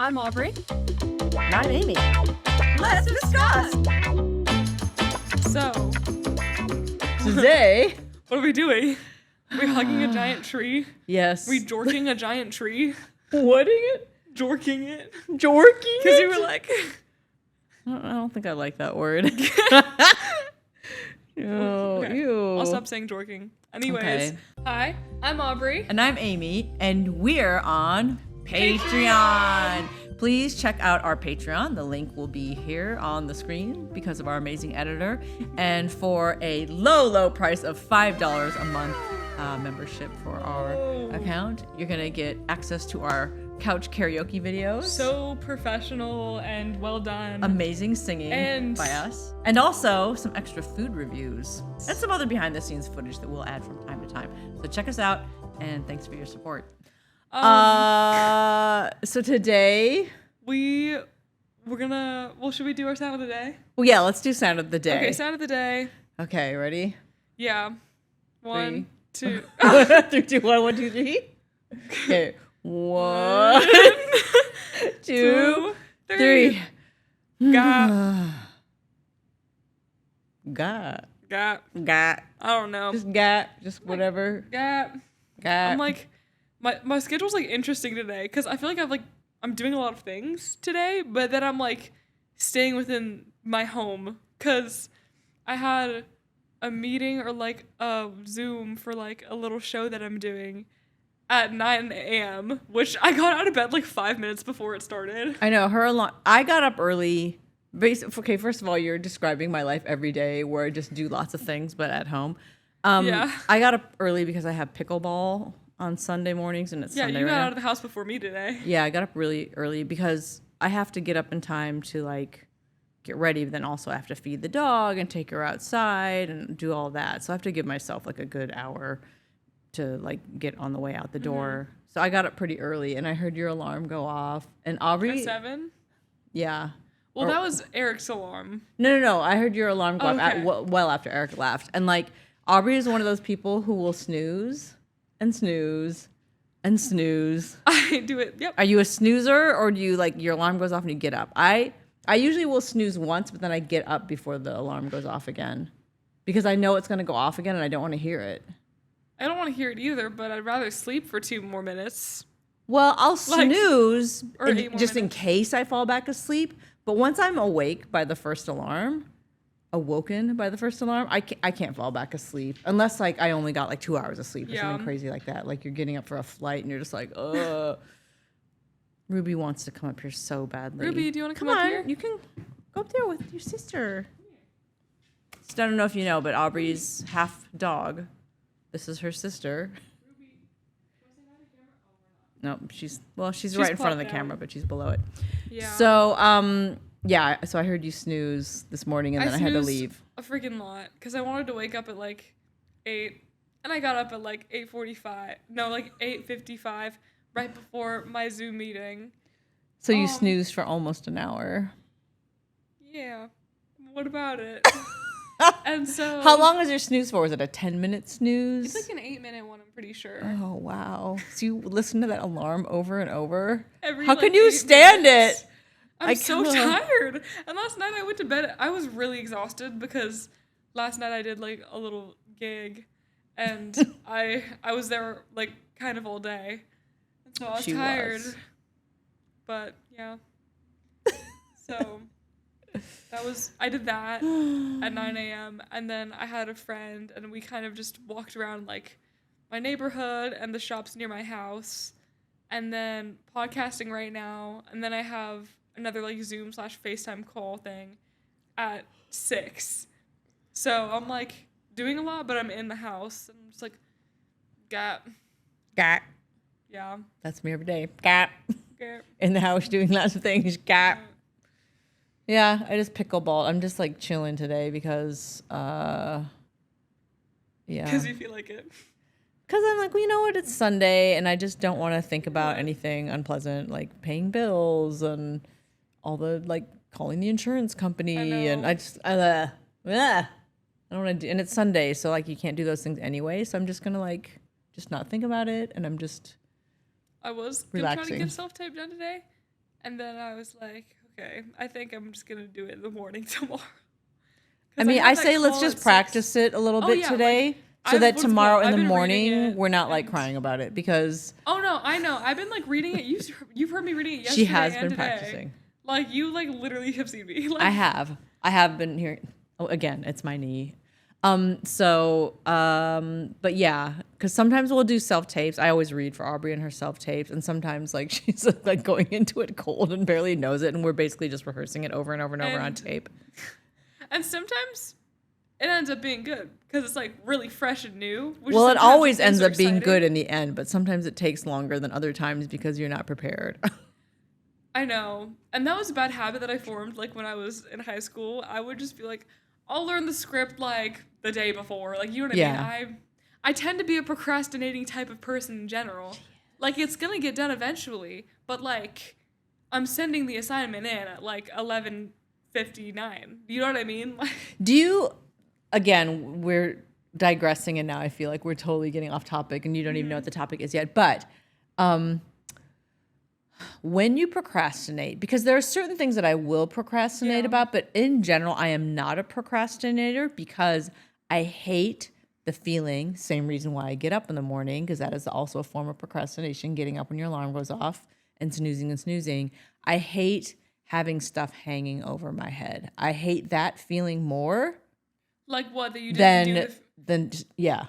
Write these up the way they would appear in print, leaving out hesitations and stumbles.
I'm Aubrey. And I'm Amy. Let's discuss. So, Today, what are we doing? Are we hugging a giant tree? yes. We jorking a giant tree? Whatting it? Jorking it? Jorking Because it? you were like... I don't think I like that word. Okay. Ew. I'll stop saying jorking. Anyways, Okay. Hi, I'm Aubrey. And I'm Amy, and we're on Patreon. Please check out our Patreon. The link will be here on the screen because of our amazing editor. And for a low price of $5 a month membership for our account, you're going to get access to our couch karaoke videos. So professional and well done. Amazing singing by us. And also some extra food reviews and some other behind the scenes footage that we'll add from time to time. So check us out and thanks for your support. So today we're gonna, should we do our sound of the day? well, yeah, let's do sound of the day. Okay, sound of the day. Okay, ready? Yeah. 1, 2. 3, 2, 1, 1, 2, 3. Okay. 1, 2, 3. Got. Got. I don't know. Just whatever. Got. I'm like, my schedule's like interesting today because I feel like I'm doing a lot of things today, but then I'm like staying within my home because I had a meeting or like a Zoom for like a little show that I'm doing at 9 a.m., which I got out of bed like 5 minutes before it started. I know her alarm. I got up early. Okay, first of all, you're describing my life every day where I just do lots of things, but at home. Yeah. I got up early because I have pickleball on Sunday mornings, and it's Sunday you right got now. out of the house before me today. Yeah, I got up really early because I have to get up in time to like get ready, but then also I have to feed the dog and take her outside and do all that. So I have to give myself like a good hour to like get on the way out the door. So I got up pretty early and I heard your alarm go off. And Aubrey, At 7? yeah. Well, that was Eric's alarm. No. I heard your alarm go off Okay. well after Eric left. And like Aubrey is one of those people who will snooze and snooze and snooze. I do it. Yep. Are you a snoozer or do you like your alarm goes off and you get up? I usually will snooze once, but then I get up before the alarm goes off again because I know it's going to go off again and I don't want to hear it. I don't want to hear it either, but I'd rather sleep for 2 more minutes. Well, I'll snooze or 8 more just in minutes. case I fall back asleep. But once I'm awoken by the first alarm, I can't fall back asleep unless like I only got like 2 hours of sleep or something crazy like that. Like you're getting up for a flight and you're just like, ugh. Ruby wants to come up here so badly. Ruby, do you want to come Come up on, here? you can go up there with your sister. So I don't know if you know, but Aubrey's half dog. This is her sister. No, she's right in front of the camera, but she's below it. Yeah. So, so I heard you snooze this morning and then I had to snoozed leave. a freaking lot because I wanted to wake up at like 8, and I got up at like 8:45. No, like 8:55, right before my Zoom meeting. So you snoozed for almost an hour. Yeah. What about it? And so. How long was your snooze for? Was it a 10-minute snooze? It's like an 8-minute one, I'm pretty sure. Oh, wow. So you listen to that alarm over and over? Every, How like, can you 8 stand minutes. it? I'm so tired. And last night I went to bed. I was really exhausted because last night I did like a little gig, and I was there like kind of all day, and so I was tired. But yeah. So I did that at 9 a.m. and then I had a friend and we kind of just walked around like my neighborhood and the shops near my house, and then podcasting right now, and then I have another like Zoom/FaceTime call thing at 6. So I'm like doing a lot, but I'm in the house and I'm just like gat. Yeah. That's me every day. Gat. Gat. In the house doing lots of things. Gat. Yeah, I just pickleball. I'm just like chilling today because, yeah. Because you feel like it. Because I'm like, well, you know what? It's Sunday, and I just don't want to think about anything unpleasant, like paying bills and all the like calling the insurance company, and I don't want to do. And it's Sunday, so like you can't do those things anyway. So I'm just gonna like just not think about it, and I'm just I was relaxing. gonna try to get self-tape done today, And then I was like, okay, I think I'm just going to do it in the morning tomorrow. I mean, I say let's just practice it a little bit today, so that tomorrow in the morning we're not like crying about it because. Oh no, I know. I've been like reading it. You've heard me reading it yesterday. She has and been today. practicing. Like you like literally have seen me. Like, I have been hearing. Oh, again, it's my knee. But yeah, because sometimes we'll do self tapes. I always read for Aubrey and her self tapes, and sometimes like she's like going into it cold and barely knows it, and we're basically just rehearsing it over and over and over on tape. And sometimes it ends up being good because it's like really fresh and new. Well, it always ends up being good in the end, but sometimes it takes longer than other times because you're not prepared. I know. And that was a bad habit that I formed like when I was in high school. I would just be like, I'll learn the script like the day before. Like, you know what I mean? I tend to be a procrastinating type of person in general. Like, it's going to get done eventually, but like I'm sending the assignment in at like 11:59. You know what I mean? Do you, again, we're digressing and now I feel like we're totally getting off topic and you don't even know what the topic is yet, but when you procrastinate, because there are certain things that I will procrastinate about, but in general, I am not a procrastinator because I hate the feeling, same reason why I get up in the morning, because that is also a form of procrastination, getting up when your alarm goes off and snoozing and snoozing. I hate having stuff hanging over my head. I hate that feeling more. Like what, that you didn't do? Yeah.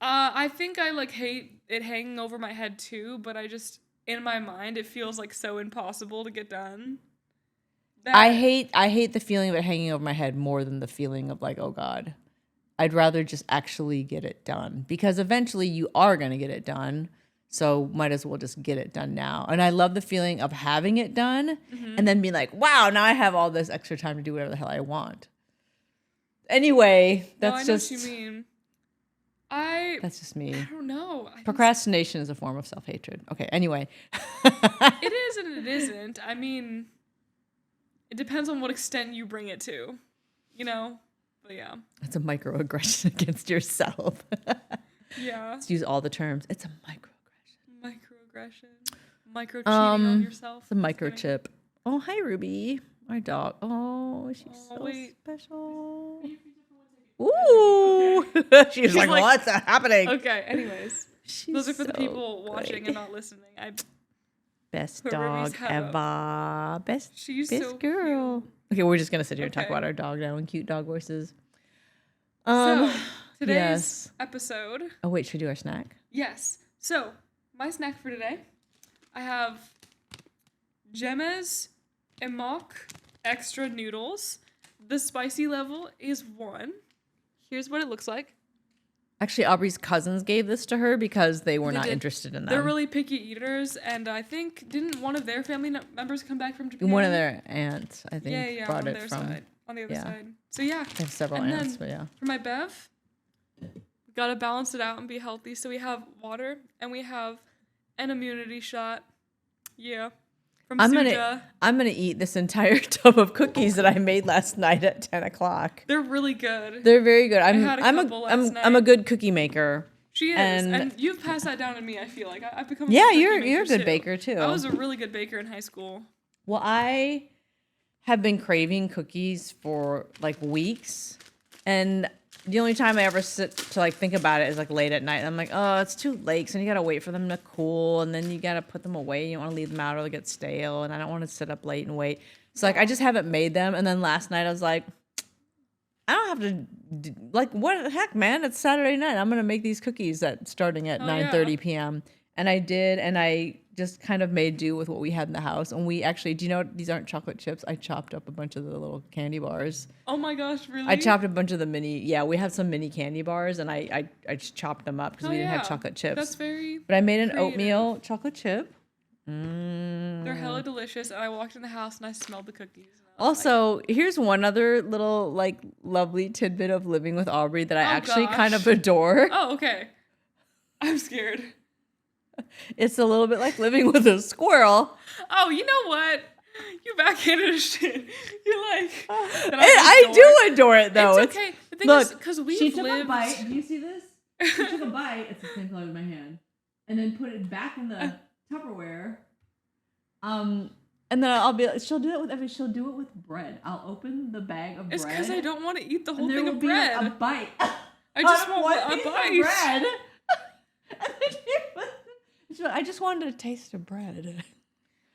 I think I like hate it hanging over my head too, but I just, in my mind, it feels like so impossible to get done. I hate the feeling of it hanging over my head more than the feeling of like, oh God. I'd rather just actually get it done because eventually you are going to get it done. So might as well just get it done now. And I love the feeling of having it done and then being like, wow, now I have all this extra time to do whatever the hell I want. Anyway, that's just. I know what you mean. That's just me. I don't know. Procrastination is a form of self-hatred. Okay, anyway. It is and it isn't. I mean, it depends on what extent you bring it to, you know? But yeah. It's a microaggression against yourself. Yeah. Let's use all the terms. It's a microaggression. Microaggression. Micro cheating on yourself. It's a microchip. Oh, hi, Ruby. Our dog. Oh, she's special. Ooh. Okay. She's like, what's happening? Okay, anyways. Those are for the people watching and not listening. Best dog ever. Best so girl. Cute. Okay, we're just going to sit here and talk about our dog now in cute dog voices. So, today's episode. Oh, wait, should we do our snack? Yes. So, my snack for today, I have Gemma's Amok extra noodles. The spicy level is 1. Here's what it looks like. Actually, Aubrey's cousins gave this to her because they were not interested in them. They're really picky eaters, and I think, didn't one of their family members come back from Japan? One of their aunts, I think, brought it from. Side, on the other side. So yeah. They have several aunts, but yeah. For my bev, we gotta balance it out and be healthy. So we have water, and we have an immunity shot. Yeah. I'm gonna eat this entire tub of cookies that I made last night at 10 o'clock. They're really good. They're very good. I'm a good cookie maker. She is, and you've passed that down to me. I feel like I've become. You're a good baker too. I was a really good baker in high school. Well, I have been craving cookies for like weeks, and the only time I ever sit to like think about it is like late at night. And I'm like, oh, it's too late. So you gotta wait for them to cool, and then you gotta put them away. You don't want to leave them out or they'll get stale. And I don't want to sit up late and wait. So like, I just haven't made them. And then last night I was like, I don't have to. Like, what the heck, man? It's Saturday night. I'm gonna make these cookies starting at 9:30 p.m. And I did, and I just kind of made do with what we had in the house. And we actually, do you know these aren't chocolate chips? I chopped up a bunch of the little candy bars. Oh my gosh, really? I chopped a bunch of the we have some mini candy bars, and I just chopped them up because we didn't have chocolate chips. That's very But I made an creative. oatmeal chocolate chip. They're hella delicious, and I walked in the house and I smelled the cookies. Also, here's one other little like lovely tidbit of living with Aubrey that I actually kind of adore. Oh, okay. I'm scared. It's a little bit like living with a squirrel. Oh, you know what? You backhanded shit. You're like. I do adore it though. It's okay. The thing is, because we've lived. She took a bite. Do you see this? She took a bite. It's the same color as my hand, and then put it back in the Tupperware. And And then I'll be like, she'll do it with bread. I'll open the bag of bread. It's because I don't want to eat the whole and thing there of will bread. be like a bite. I just want one a piece of bite. bread. And then she's like, I just wanted a taste of bread.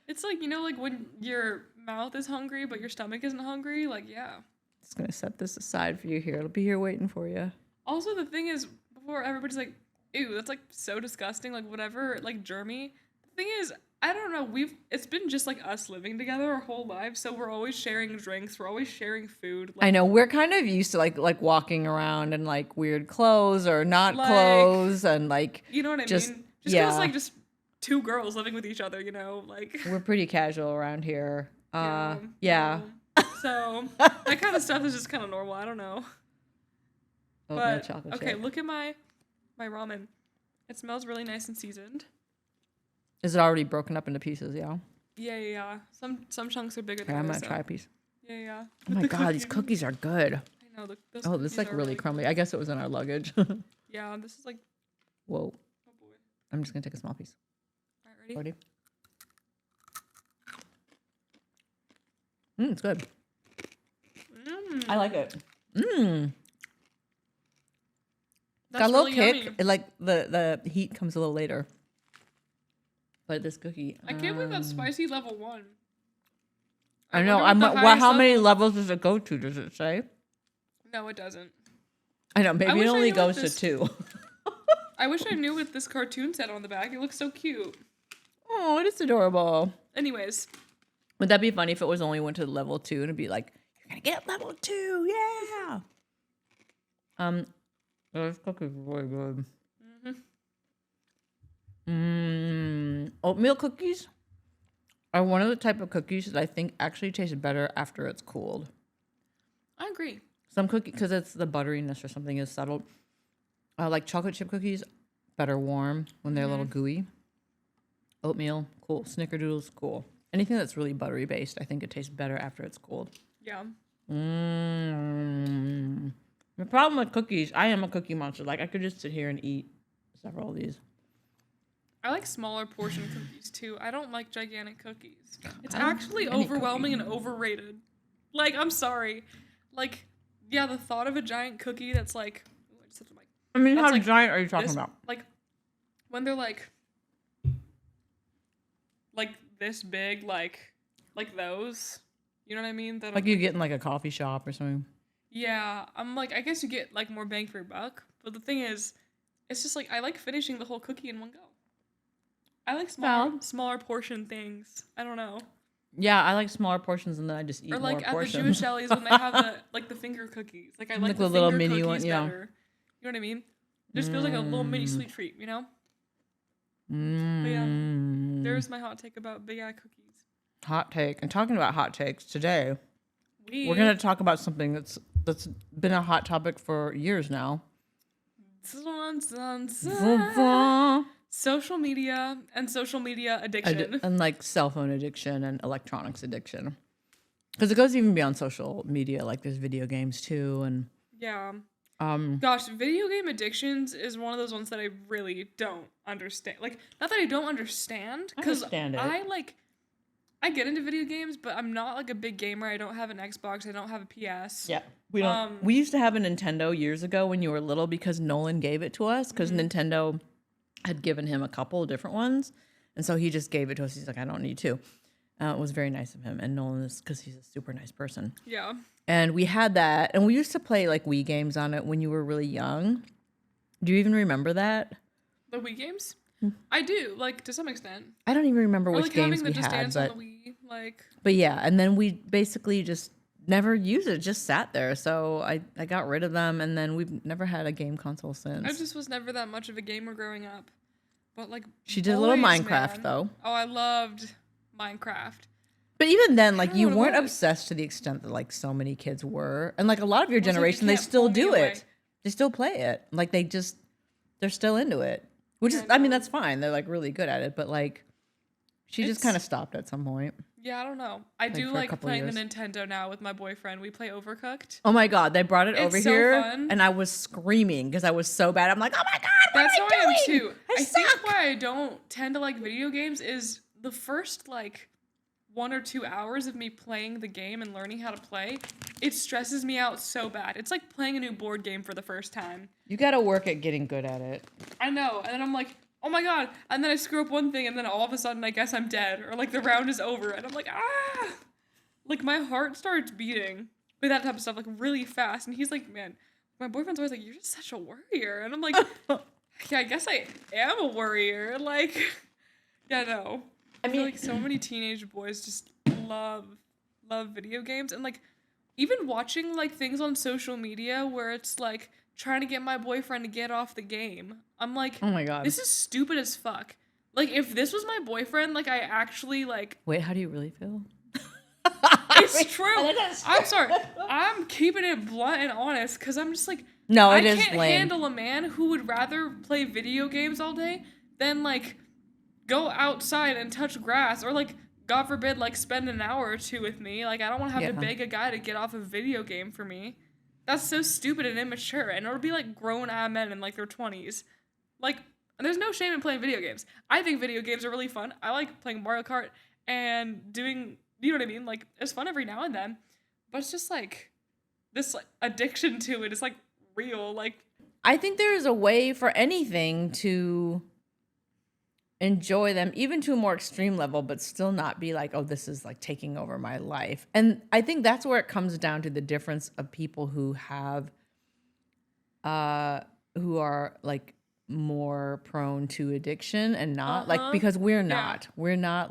It's like, you know, like when your mouth is hungry, but your stomach isn't hungry. Like, yeah. Just going to set this aside for you here. It'll be here waiting for you. Also, the thing is, before everybody's like, ew, that's like so disgusting, like whatever, like germy. The thing is, I don't know, it's been just like us living together our whole lives, so we're always sharing drinks, we're always sharing food. Like, I know, we're kind of used to like walking around in like weird clothes or not clothes and like, you know what I mean? Just yeah. it's like just two girls living with each other, you know, like. We're pretty casual around here. Yeah. So that kind of stuff is just kind of normal. I don't know. But chocolate okay, chip. look at my ramen. It smells really nice and seasoned. Is it already broken up into pieces? Yeah. Yeah. Some chunks are bigger than I'm others. gonna try a piece. Yeah. Oh my god, these cookies are good. I know. Oh, this is like really crumbly. I guess it was in our luggage. Yeah, this is like. Whoa. Oh boy. I'm just gonna take a small piece. All right, ready? It's good. I like it. That's got a little really kick. yummy. It, like the heat comes a little later. But this cookie. I can't believe that's spicy level 1. I know. How many levels does it go to? Does it say? No, it doesn't. I know. Maybe it only goes to 2. I wish I knew what this cartoon said on the back. It looks so cute. Oh, it is adorable. Anyways. Would that be funny if it was only went to level 2 and it'd be like, you're gonna get level 2, yeah. This cookie's really good. Oatmeal cookies are one of the type of cookies that I think actually taste better after it's cooled. I agree. Some cookie, because it's the butteriness or something is settled. Like chocolate chip cookies, better warm when they're a little gooey. Oatmeal, cool. Snickerdoodles, cool. Anything that's really buttery based, I think it tastes better after it's cooled. Yeah. The problem with cookies, I am a cookie monster. Like, I could just sit here and eat several of these. I like smaller portion cookies, too. I don't like gigantic cookies. It's actually overwhelming and overrated. Like, I'm sorry. Like, yeah, the thought of a giant cookie that's like... Ooh, I just hit the mic. I mean, how giant are you talking about? Like, when they're like this big, like those. You know what I mean? Like you get in like a coffee shop or something. Yeah, I'm like, I guess you get like more bang for your buck. But the thing is, it's just like I like finishing the whole cookie in one go. I like smaller portion things. I don't know. Yeah, I like smaller portions and then I just eat more portions. Or like at the Jewish delis when they have the finger cookies. Like I like the little mini one. Yeah. Better. You know what I mean? It just feels like a little mini sweet treat. You know? But yeah, there's my hot take about big eye cookies. Hot take. And talking about hot takes today, we're gonna talk about something that's been a hot topic for years now. Social media and social media addiction. And like cell phone addiction and electronics addiction. Because it goes even beyond social media. Like there's video games too. And yeah. Gosh, video game addictions is one of those ones that I really don't understand. Like, not that I don't understand. Because I get into video games, but I'm not like a big gamer. I don't have an Xbox. I don't have a PS. Yeah. We don't. We used to have a Nintendo years ago when you were little because Nolan gave it to us because Nintendo had given him a couple of different ones. And so he just gave it to us. He's like, I don't need to. It was very nice of him. And Nolan is, because he's a super nice person. Yeah. And we had that. And we used to play like Wii games on it when you were really young. Do you even remember that? The Wii games? I do, like to some extent. I don't even remember which games we Just had. Dance on the Wii, like. But yeah, and then we basically just never used it, just sat there. So I got rid of them, and then we've never had a game console since. I just was never that much of a gamer growing up. But like she did a little Minecraft though. Oh, I loved Minecraft. But even then, like you weren't obsessed to the extent that like so many kids were. And like a lot of your generation, they still do it. They still play it. Like they're still into it. Which is, I mean, that's fine. They're like really good at it. But like, she just kind of stopped at some point. Yeah, I don't know. I do like playing the Nintendo now with my boyfriend. We play Overcooked. Oh my God, they brought it over here. Fun. And I was screaming because I was so bad. I'm like, oh my God, that's how I am too. I think why I don't tend to like video games is the first like 1 or 2 hours of me playing the game and learning how to play, it stresses me out so bad. It's like playing a new board game for the first time. You gotta work at getting good at it. I know. And then I'm like, oh my god. And then I screw up one thing and then all of a sudden I guess I'm dead. Or like the round is over. And I'm like, ah! Like my heart starts beating with that type of stuff like really fast. And he's like, man, my boyfriend's always like, you're just such a worrier. And I'm like, yeah, I guess I am a worrier. Like, yeah, no. I feel like so many teenage boys just love video games. And like, even watching like things on social media where it's like trying to get my boyfriend to get off the game. I'm like, oh my god, this is stupid as fuck. Like, if this was my boyfriend, like I actually like. Wait, how do you really feel? It's true. I'm sorry. I'm keeping it blunt and honest because I'm just like, no, I it is can't lame. handle a man who would rather play video games all day than like go outside and touch grass or like, God forbid, like spend an hour or two with me. Like, I don't want to have to beg a guy to get off a video game for me. That's so stupid and immature. And it'll be like grown-ass men in like their 20s. Like, there's no shame in playing video games. I think video games are really fun. I like playing Mario Kart and doing, you know what I mean? Like, it's fun every now and then. But it's just like, this like, addiction to it is like real. Like, I think there is a way for anything to enjoy them, even to a more extreme level, but still not be like, oh, this is like taking over my life. And I think that's where it comes down to the difference of people who have, who are like more prone to addiction and not like, because we're not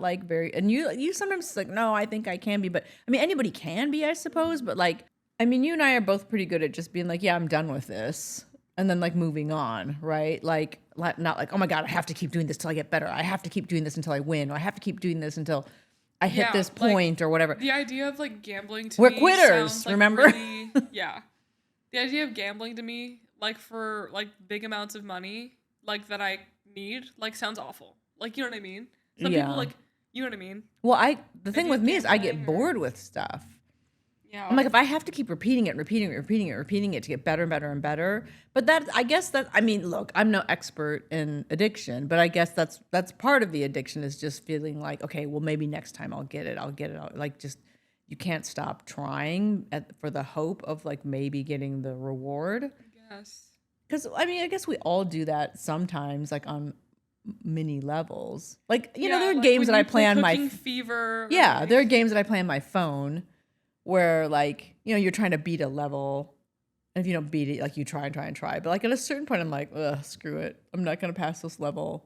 like very, and you sometimes like, no, I think I can be, but I mean, anybody can be, I suppose, but like, I mean, you and I are both pretty good at just being like, yeah, I'm done with this. And then like moving on, right? Like not like, oh my God, I have to keep doing this till I get better. I have to keep doing this until I win. Or I have to keep doing this until I hit this point or whatever. The idea of like gambling to We're me quitters, sounds, like, remember? Really, yeah. The idea of gambling to me, like for like big amounts of money, like that I need, like sounds awful. Like, you know what I mean? Some people like, you know what I mean? Well, the thing with me is I get bored with stuff. Yeah. I'm like, if I have to keep repeating it to get better and better and better. But I guess I mean, look, I'm no expert in addiction, but I guess that's part of the addiction is just feeling like, okay, well, maybe next time I'll get it. Like, just, you can't stop trying for the hope of like maybe getting the reward. I guess. Because, I mean, I guess we all do that sometimes, like on mini levels. Like, you know, there are like games that I play on my Fever. Yeah, there are games that I play on my phone where like, you know, you're trying to beat a level, and if you don't beat it, like you try. But like at a certain point, I'm like, ugh, screw it. I'm not gonna pass this level.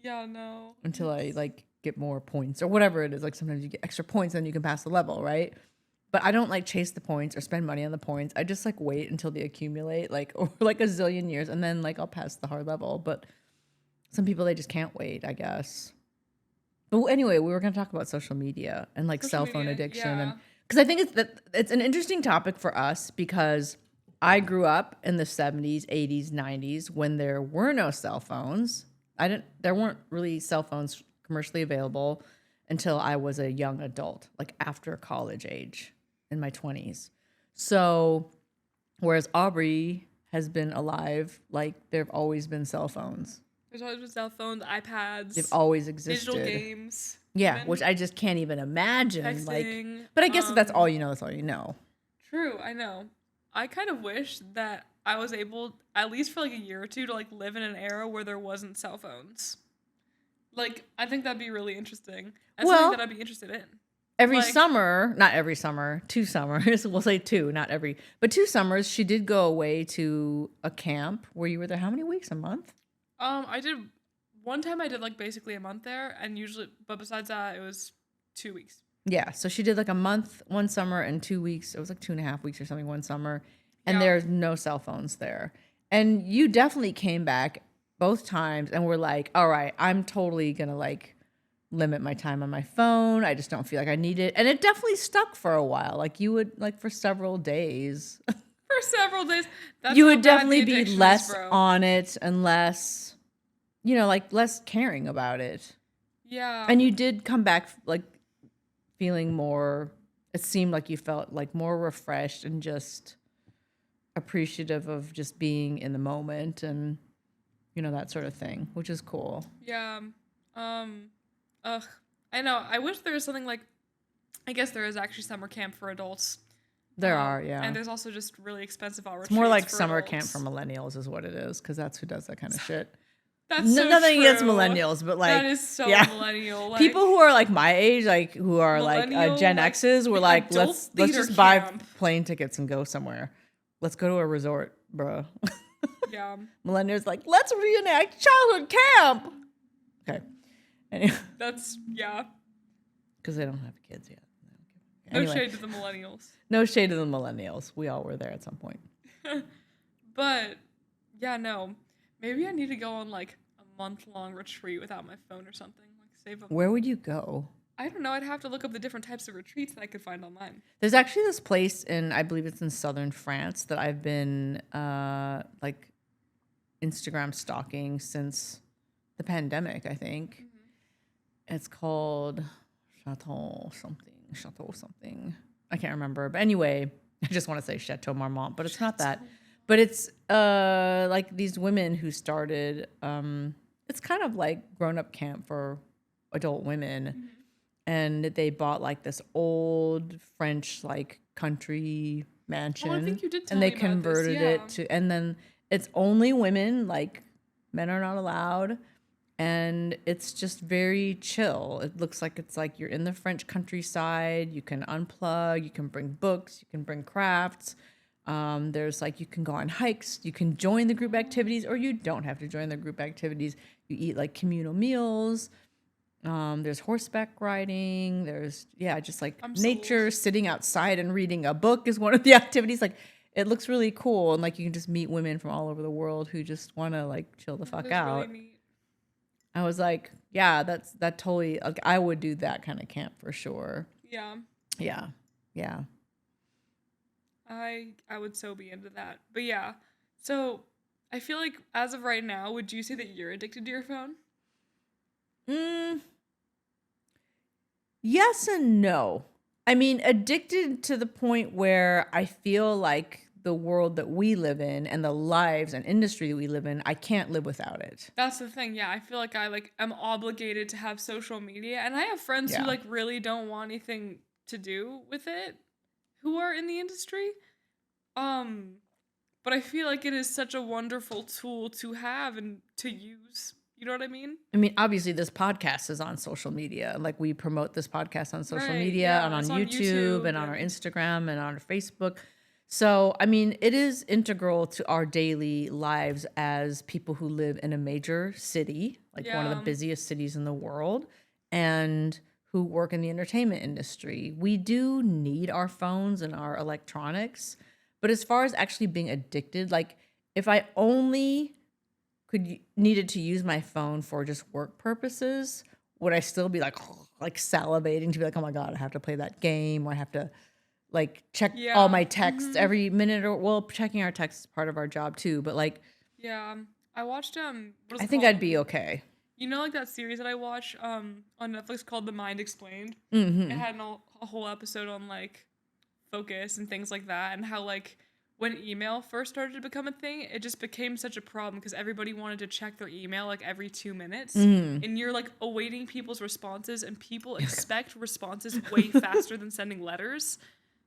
Yeah, no. Until I like get more points or whatever it is. Like sometimes you get extra points, then you can pass the level, right? But I don't like chase the points or spend money on the points. I just like wait until they accumulate, like over like a zillion years, and then like I'll pass the hard level. But some people, they just can't wait, I guess. But anyway, we were gonna talk about social media and like cell phone addiction and. Because I think it's an interesting topic for us because I grew up in the 70s, 80s, 90s when there were no cell phones. There weren't really cell phones commercially available until I was a young adult, like after college age in my 20s. So whereas Aubrey has been alive, like there have always been cell phones. There's always been cell phones, iPads. They've always existed. Digital games. Yeah, which I just can't even imagine. Texting, like, but I guess if that's all you know, that's all you know. True, I know. I kind of wish that I was able, at least for like a year or two, to like live in an era where there wasn't cell phones. Like, I think that'd be really interesting. And something that I'd be interested in. Every summer, not every summer, 2 summers, we'll say 2, not every, but 2 summers, she did go away to a camp where you were there how many weeks? A month? I did. One time I did like basically a month there, and usually, but besides that, it was 2 weeks. Yeah, so she did like a month one summer and 2 weeks. It was like 2.5 weeks or something one summer, and there's no cell phones there. And you definitely came back both times and were like, all right, I'm totally gonna like limit my time on my phone. I just don't feel like I need it. And it definitely stuck for a while. Like you would like for several days. For several days. That's you would definitely be less on it and less, you know, like less caring about it. Yeah. And you did come back like feeling more, it seemed like you felt like more refreshed and just appreciative of just being in the moment and, you know, that sort of thing, which is cool. Yeah. I know. I wish there was something like I guess there is actually summer camp for adults. There are, yeah. And there's also just really expensive retreats. It's more like for summer adults. camp for millennials is what it is, because that's who does that kind of shit. That's so nothing true. against millennials, but like that is so millennial. Like, people who are like my age, like who are like Gen X's, were like, let's just buy plane tickets and go somewhere. Let's go to a resort, bro. Yeah. Millennials like, let's reenact childhood camp. Okay. Anyway. That's because they don't have kids yet. No shade to the millennials. No shade to the millennials. We all were there at some point. But yeah, no. Maybe I need to go on like a month-long retreat without my phone or something. Like save up. Where would you go? I don't know. I'd have to look up the different types of retreats that I could find online. There's actually this place I believe it's in southern France that I've been like Instagram stalking since the pandemic, I think. Mm-hmm. It's called Chateau something. I can't remember. But anyway, I just want to say Chateau Marmont, but it's not that. But it's like these women who started, it's kind of like grown-up camp for adult women. Mm-hmm. And they bought like this old French like country mansion. Oh, I think you did tell and me they about converted this, it to, and then it's only women, like men are not allowed. And it's just very chill. It looks like it's like you're in the French countryside. You can unplug, you can bring books, you can bring crafts. There's like, you can go on hikes, you can join the group activities, or you don't have to join the group activities. You eat like communal meals. There's horseback riding. There's, just like nature, sitting outside and reading a book is one of the activities. Like, it looks really cool. And like, you can just meet women from all over the world who just want to like chill the fuck out. Really neat. I was like, yeah, that totally, like, I would do that kind of camp for sure. Yeah. Yeah. Yeah. I would so be into that. But yeah. So I feel like as of right now, would you say that you're addicted to your phone? Yes and no. I mean, addicted to the point where I feel like the world that we live in and the lives and industry that we live in, I can't live without it. That's the thing. Yeah, I feel like I like am obligated to have social media, and I have friends who like really don't want anything to do with it, who are in the industry. But I feel like it is such a wonderful tool to have and to use. You know what I mean? I mean, obviously, this podcast is on social media. Like, we promote this podcast on social media and on YouTube and on our Instagram and on our Facebook. So, I mean, it is integral to our daily lives as people who live in a major city, like one of the busiest cities in the world, and who work in the entertainment industry. We do need our phones and our electronics. But as far as actually being addicted, like, if I only needed to use my phone for just work purposes, would I still be like salivating to be like, oh my God, I have to play that game, or I have to like check all my texts every minute, or checking our texts is part of our job too. But like, I watched I think I'd be okay. You know, like that series that I watch on Netflix called The Mind Explained. Mm-hmm. It had a whole episode on like focus and things like that, and how like when email first started to become a thing, it just became such a problem because everybody wanted to check their email like every 2 minutes. And you're like awaiting people's responses, and people expect responses way faster than sending letters.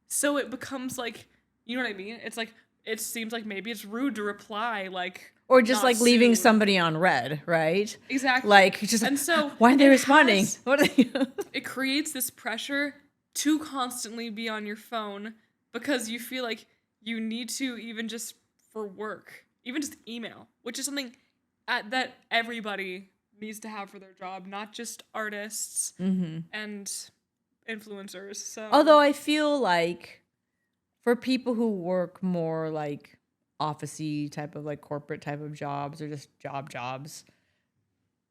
So it becomes like, you know what I mean? It's like, it seems like maybe it's rude to reply like, or just like leaving somebody on red, right? Exactly. Like, just and so why are they responding? It creates this pressure to constantly be on your phone because you feel like you need to, even just for work, even just email, which is something that everybody needs to have for their job, not just artists and influencers. So, although I feel like for people who work more like office-y type of like corporate type of jobs, or just jobs,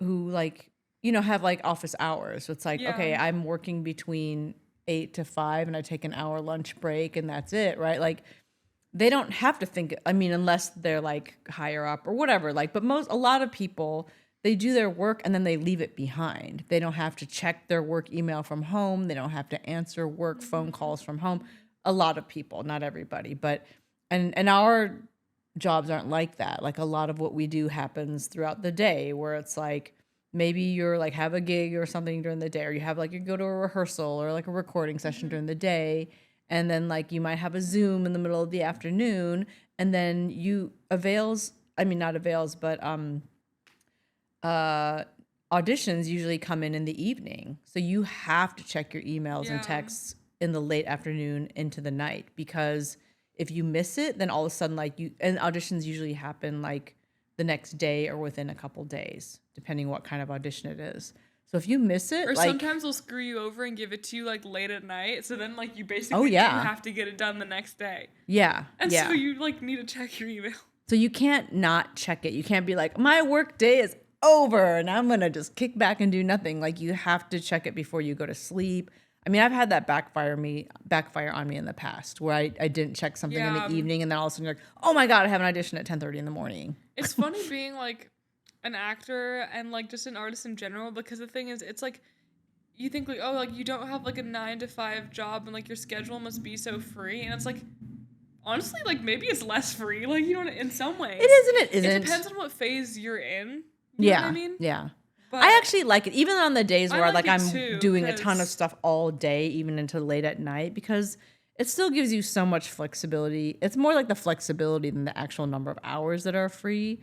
who like, you know, have like office hours. So it's like, okay, I'm working between 8 to 5 and I take an hour lunch break and that's it, right? Like, they don't have to think, I mean, unless they're like higher up or whatever, like, but a lot of people, they do their work and then they leave it behind. They don't have to check their work email from home. They don't have to answer work phone calls from home. A lot of people, not everybody, but, and our jobs aren't like that. Like, a lot of what we do happens throughout the day, where it's like, maybe you're like have a gig or something during the day, or you have like you go to a rehearsal or like a recording session during the day, and then like you might have a Zoom in the middle of the afternoon, and then not avails, but auditions usually come in the evening. So you have to check your emails and texts in the late afternoon into the night, because if you miss it, then all of a sudden and auditions usually happen like the next day or within a couple days, depending what kind of audition it is. So if you miss it, or sometimes they'll screw you over and give it to you like late at night. So then like you basically do have to get it done the next day. Yeah. And so you like need to check your email. So you can't not check it. You can't be like, my work day is over and I'm going to just kick back and do nothing. Like you have to check it before you go to sleep. I mean, I've had that backfire on me in the past, where I didn't check something in the evening, and then all of a sudden you're like, oh my God, I have an audition at 10:30 in the morning. It's funny being like an actor and like just an artist in general, because the thing is, it's like you think like, oh, like you don't have like a 9-to-5 job and like your schedule must be so free, and it's like, honestly, like maybe it's less free, like, you know, in some ways. It is and it isn't. It depends on what phase you're in. You know what I mean? Yeah. But I actually like it, even on the days where like I'm doing a ton of stuff all day, even until late at night, because it still gives you so much flexibility. It's more like the flexibility than the actual number of hours that are free.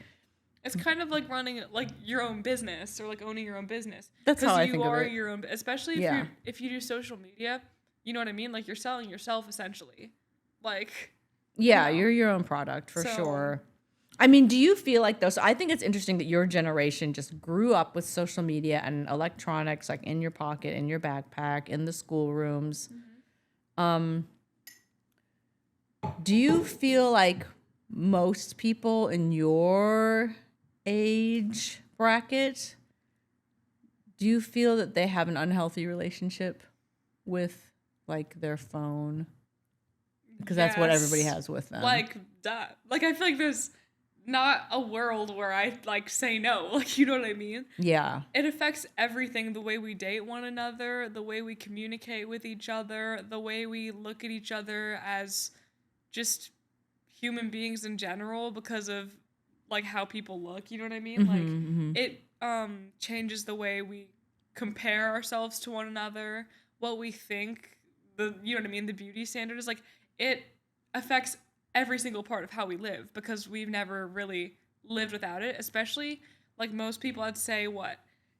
It's kind of like running like your own business, or like owning your own business. That's how I think of it. Because you are your own, especially if you do social media, you know what I mean? Like you're selling yourself essentially. Like, yeah, you're your own product for sure. I mean, do you feel like though? So I think it's interesting that your generation just grew up with social media and electronics, like in your pocket, in your backpack, in the schoolrooms. Do you feel like most people in your age bracket, do you feel that they have an unhealthy relationship with like their phone? Because that's what everybody has with them. Like that. Like I feel like there's not a world where I like say no. Like, you know what I mean? Yeah. It affects everything, the way we date one another, the way we communicate with each other, the way we look at each other as just human beings in general, because of like how people look, you know what I mean? It changes the way we compare ourselves to one another, what we think, you know what I mean, the beauty standard is like, it affects every single part of how we live, because we've never really lived without it, especially like most people, I'd say,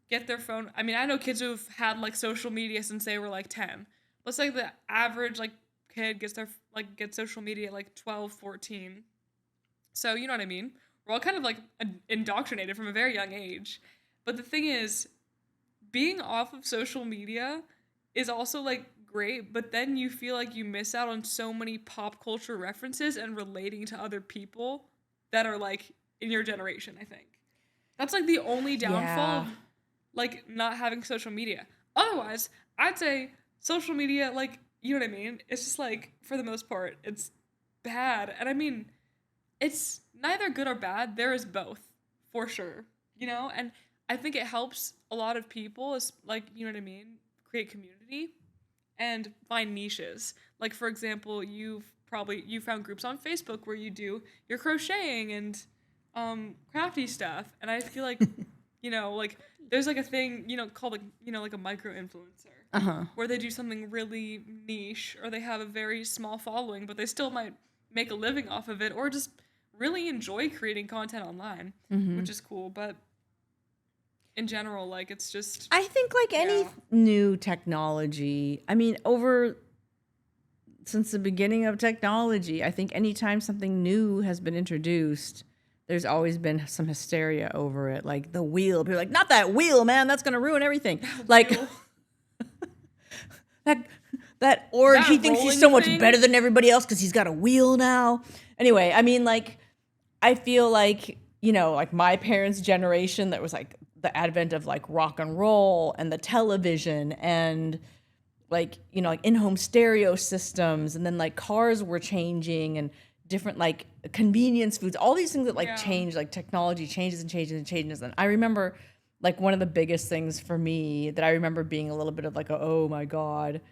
get their phone. I mean, I know kids who've had like social media since they were like 10. Let's say the average like kid gets social media at like 12, 14. So, you know what I mean? We're all kind of like indoctrinated from a very young age. But the thing is, being off of social media is also like great, but then you feel like you miss out on so many pop culture references and relating to other people that are like in your generation, I think. That's like the only downfall of like not having social media. Otherwise, I'd say social media, like, you know what I mean? It's just like, for the most part, it's bad. And I mean, it's neither good or bad. There is both, for sure, you know? And I think it helps a lot of people, like, you know what I mean? Create community and find niches. Like, for example, you found groups on Facebook where you do your crocheting and crafty stuff. And I feel like, you know, like there's like a thing, you know, called like, you know, like a micro influencer, where they do something really niche, or they have a very small following, but they still might make a living off of it, or just really enjoy creating content online, which is cool. But in general, like, it's just, I think like any new technology, I mean, since the beginning of technology, I think anytime something new has been introduced, there's always been some hysteria over it. Like the wheel, people are like, not that wheel, man, that's gonna ruin everything. Like that orange, he thinks he's so much better than everybody else because he's got a wheel now. Anyway, I mean, like, I feel like, you know, like my parents' generation, that was like the advent of like rock and roll and the television and like, you know, like in-home stereo systems, and then like cars were changing and different like convenience foods, all these things that like change, like technology changes and changes and changes. And I remember like one of the biggest things for me that I remember being a little bit of like, oh my God,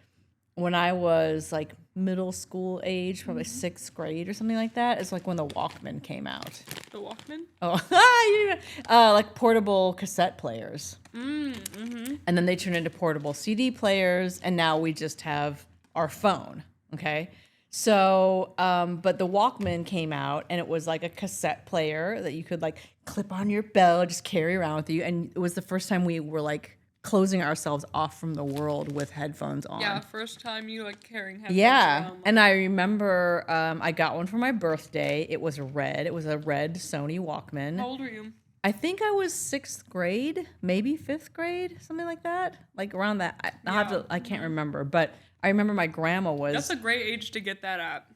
when I was like middle school age, probably 6th grade or something like that. It's like when the Walkman came out. The Walkman? Oh, like portable cassette players. And then they turned into portable CD players, and now we just have our phone. Okay. So, but the Walkman came out, and it was like a cassette player that you could like clip on your belt, just carry around with you. And it was the first time we were like closing ourselves off from the world with headphones on. Yeah, first time you like carrying headphones Yeah, around. and I remember I got one for my birthday. It was red. It was a red Sony Walkman. How old were you? I think I was 6th grade, maybe 5th grade, something like that. Like around that. I can't remember, but I remember my grandma was. That's a great age to get that at.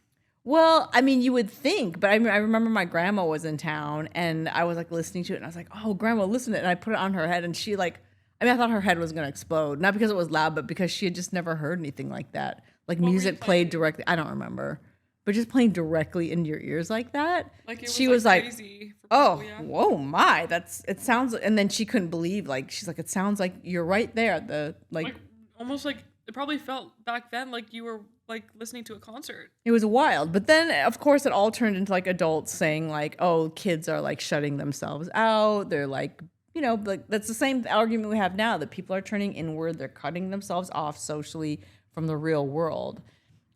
Well, I mean, you would think, but I remember my grandma was in town, and I was like listening to it, and I was like, "Oh, grandma, listen to it." And I put it on her head, and she like. I mean, I thought her head was gonna explode, not because it was loud, but because she had just never heard anything like that. Like What were you music played directly. I don't remember, but just playing directly into your ears like that. Like it was, she like, was like, crazy for "Oh, people, yeah. whoa, my! It sounds." And then she couldn't believe. Like she's like, "It sounds like you're right there." At the Like almost like it probably felt back then like you were like listening to a concert. It was wild. But then, of course, it all turned into like adults saying like, "Oh, kids are like shutting themselves out. They're like." Like that's the same argument we have now that people are turning inward. They're cutting themselves off socially from the real world.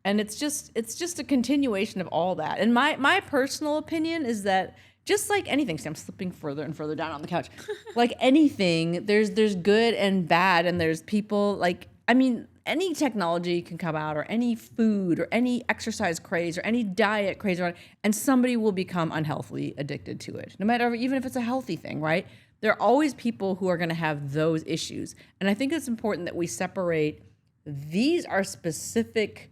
And it's just a continuation of all that. And my personal opinion is that just like anything, see, I'm slipping further and further down on the couch. Like anything, there's good and bad, and there's people like, I mean, any technology can come out, or any food, or any exercise craze, or any diet craze, and somebody will become unhealthily addicted to it. No matter, even if it's a healthy thing, right? There are always people who are going to have those issues. And I think it's important that we separate, these are specific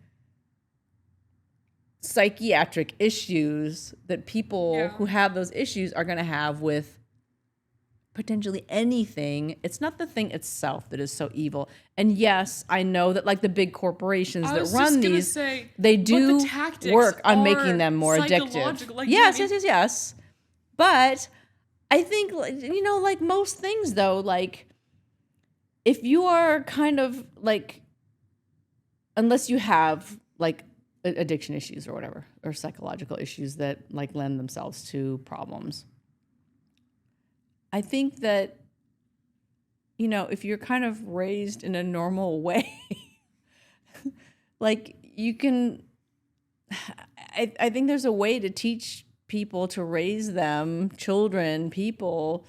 psychiatric issues that people who have those issues are going to have with potentially anything. It's not the thing itself that is so evil. And yes, I know that like the big corporations that run these, they do work on making them more addictive. Like, yes. But I think, like most things though, like if you are kind of like, unless you have like addiction issues or whatever, or psychological issues that like lend themselves to problems, I think that, if you're kind of raised in a normal way, like you can, I think there's a way to teach people, to raise them, children, people,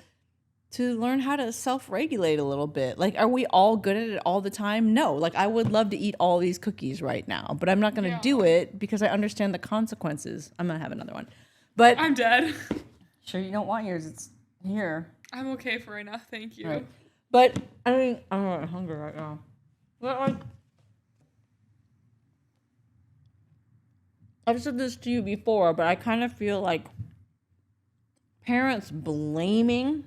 to learn how to self-regulate a little bit. Like, are we all good at it all the time? No. Like, I would love to eat all these cookies right now, but I'm not going to do it because I understand the consequences. I'm going to have another one. But I'm dead. Sure you don't want yours. It's here. I'm okay for right now. Thank you. Right. But, I mean, I'm not hungry right now. But, like, I've said this to you before, but I kind of feel like parents blaming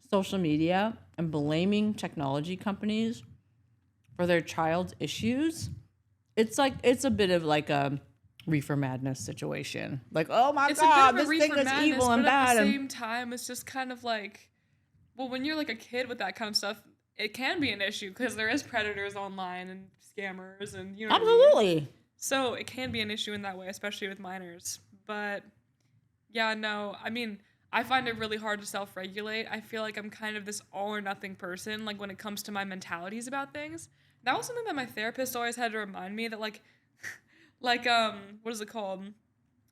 social media and blaming technology companies for their child's issues, it's a bit of like a reefer madness situation. Like, oh my God, this thing is evil and bad. At the same time, it's just kind of like, well, when you're like a kid with that kind of stuff, it can be an issue because there is predators online and scammers and Absolutely. So it can be an issue in that way, especially with minors. But yeah, no, I mean, I find it really hard to self-regulate. I feel like I'm kind of this all or nothing person, like when it comes to my mentalities about things. That was something that my therapist always had to remind me that what is it called?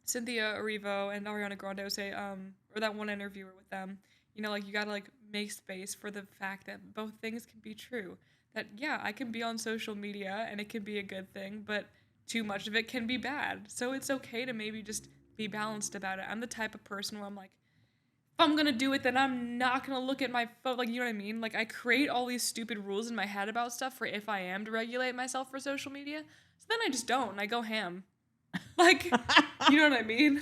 Cynthia Erivo and Ariana Grande would say, or that one interviewer with them, like you gotta like make space for the fact that both things can be true. That yeah, I can be on social media and it can be a good thing, but too much of it can be bad. So it's okay to maybe just be balanced about it. I'm the type of person where I'm like, if I'm gonna do it, then I'm not gonna look at my phone. Like, you know what I mean? Like, I create all these stupid rules in my head about stuff for if I am to regulate myself for social media. So then I just don't, and I go ham. Like, you know what I mean?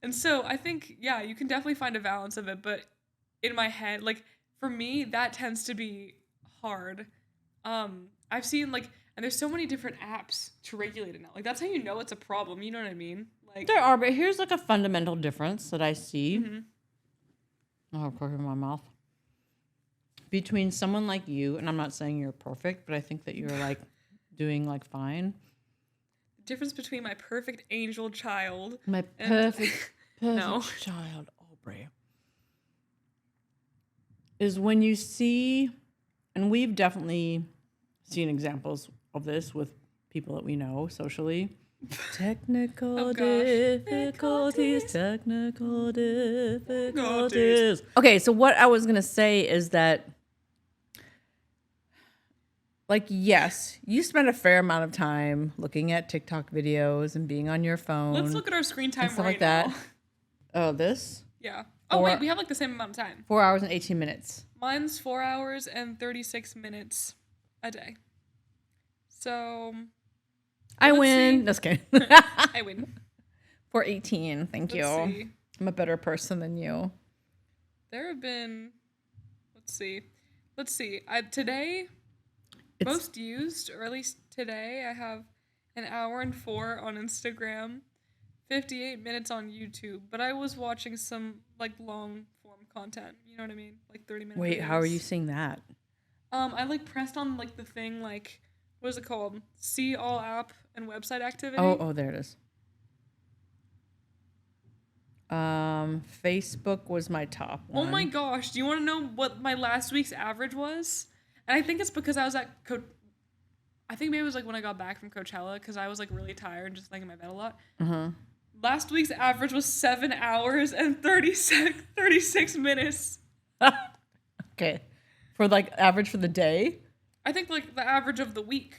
And so I think, yeah, you can definitely find a balance of it, but in my head, like, for me, that tends to be hard. I've seen, like, and there's so many different apps to regulate it now. Like, that's how you know it's a problem. You know what I mean? Like, there are, but here's like a fundamental difference that I see. Mm-hmm. Oh, cork in my mouth. Between someone like you, and I'm not saying you're perfect, but I think that you're like doing like fine. The difference between my perfect angel child. My and- perfect No. child, Aubrey, is when you see, and we've definitely seen examples of this with people that we know socially. Technical Oh, gosh. technical difficulties. Okay, so what I was going to say is that, like, yes, you spend a fair amount of time looking at TikTok videos and being on your phone. Let's look at our screen time and stuff right like that. now. Oh, this? Yeah. Oh, wait, we have like the same amount of time. 4 hours and 18 minutes. Mine's 4 hours and 36 minutes a day. So I let's win. see. Just kidding. I win. For 18. Thank you. Let's see. I'm a better person than you. There have been, let's see. Today, It's most used, or at least today, I have an hour and 4 on Instagram, 58 minutes on YouTube, but I was watching some like long form content, you know what I mean? Like 30-minute Wait, how are videos. you seeing that? I like pressed on like the thing, like, what is it called? See all app and website activity. Oh, there it is. Facebook was my top one. Oh my gosh, do you want to know what my last week's average was? And I think it's because I was at I think maybe it was like when I got back from Coachella, because I was like really tired and just laying in my bed a lot. Uh-huh. Last week's average was 7 hours and 36 minutes. Okay. For like average for the day? I think like the average of the week.